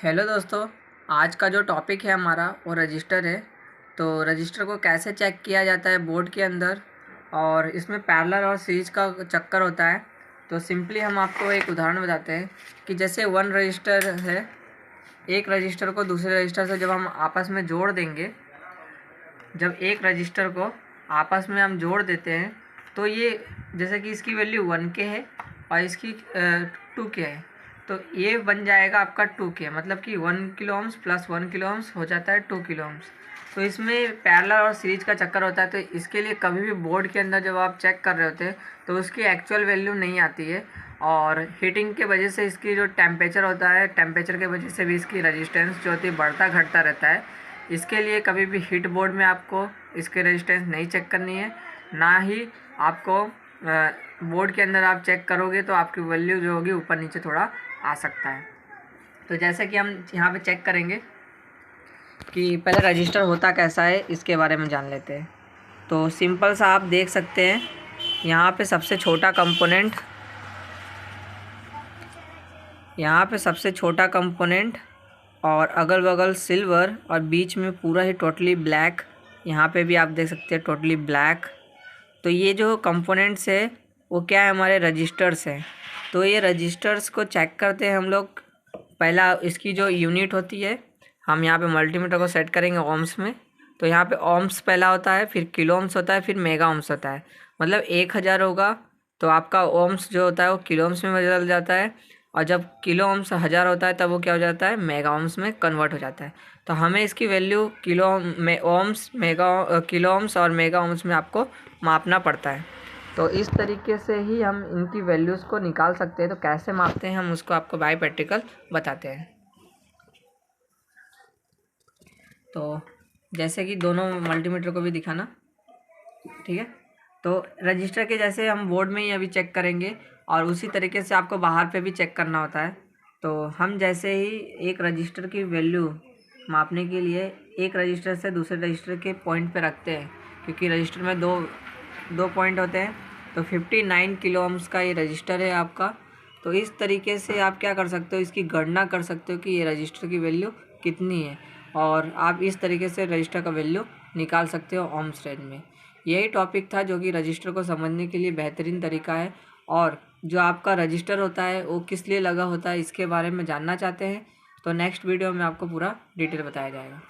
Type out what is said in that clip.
Hello दोस्तों, आज का जो टॉपिक है हमारा वो रजिस्टर है। तो रजिस्टर को कैसे चेक किया जाता है बोर्ड के अंदर, और इसमें पैरेलल और सीरीज का चक्कर होता है। तो सिंपली हम आपको एक उदाहरण बताते हैं कि जैसे वन रजिस्टर है, एक रजिस्टर को दूसरे रजिस्टर से जब हम आपस में जोड़ देंगे, जब एक रजिस्टर को आपस में हम जोड़ देते हैं तो ये जैसे कि इसकी वैल्यू 1 के है और इसकी 2 के है, तो ये बन जाएगा आपका 2 के, मतलब कि 1 kilo ohms plus 1 kilo ohms हो जाता है 2 किलो ओम्स। तो इसमें पैरेलल और सीरीज का चक्कर होता है। तो इसके लिए कभी भी बोर्ड के अंदर जब आप चेक कर रहे होते हैं तो उसकी एक्चुअल वैल्यू नहीं आती है, और हीटिंग के वजह से इसकी जो टेम्परेचर होता है, टेम्परेचर के वजह से भी इसकी रजिस्टेंस जो होती है बढ़ता घटता रहता है। इसके लिए कभी भी हीट बोर्ड में आपको इसके रेजिस्टेंस नहीं चेक करनी है, ना ही आपको बोर्ड के अंदर आप चेक करोगे तो आपकी वैल्यू जो होगी ऊपर नीचे थोड़ा आ सकता है। तो जैसे कि हम यहाँ पे चेक करेंगे कि पहले रजिस्टर होता कैसा है, इसके बारे में जान लेते हैं। तो सिंपल सा आप देख सकते हैं, यहाँ पे सबसे छोटा कंपोनेंट और अगल बगल सिल्वर और बीच में पूरा ही टोटली ब्लैक। यहाँ पे भी आप देख सकते हैं टोटली ब्लैक। तो ये जो कंपोनेंट्स है वो क्या है, हमारे रजिस्टर्स हैं। तो ये रजिस्टर्स को चेक करते हैं हम लोग। पहला इसकी जो यूनिट होती है, हम यहाँ पे मल्टीमीटर को सेट करेंगे ओम्स में। तो यहाँ पे ओम्स पहला होता है, फिर किलो ओम्स होता है, फिर मेगा ओम्स होता है। मतलब 1000 होगा तो आपका ओम्स जो होता है वो किलो ओम्स में बदल जाता है, और जब किलो ओम्स 1000 होता है तब वो क्या हो जाता है, मेगा ओम्स में कन्वर्ट हो जाता है। तो हमें इसकी वैल्यू किलो में ओम्स, किलो ओम्स और मेगा ओम्स में आपको मापना पड़ता है। तो इस तरीके से ही हम इनकी वैल्यूज़ को निकाल सकते हैं। तो कैसे मापते हैं हम उसको आपको बाय प्रैक्टिकल बताते हैं। तो जैसे कि दोनों मल्टीमीटर को भी दिखाना, ठीक है। तो रजिस्टर के जैसे हम बोर्ड में ही अभी चेक करेंगे, और उसी तरीके से आपको बाहर पे भी चेक करना होता है। तो हम जैसे ही एक रजिस्टर की वैल्यू मापने के लिए एक रजिस्टर से दूसरे रजिस्टर के पॉइंट पे रखते हैं, क्योंकि रजिस्टर में दो पॉइंट होते हैं। तो 59 किलो ओम्स का ये रजिस्टर है आपका। तो इस तरीके से आप क्या कर सकते हो, इसकी गणना कर सकते हो कि ये रजिस्टर की वैल्यू कितनी है, और आप इस तरीके से रजिस्टर का वैल्यू निकाल सकते हो ओम्स रेंज में। यही टॉपिक था जो कि रजिस्टर को समझने के लिए बेहतरीन तरीका है। और जो आपका रजिस्टर होता है वो किस लिए लगा होता है, इसके बारे में जानना चाहते हैं तो नेक्स्ट वीडियो में आपको पूरा डिटेल बताया जाएगा।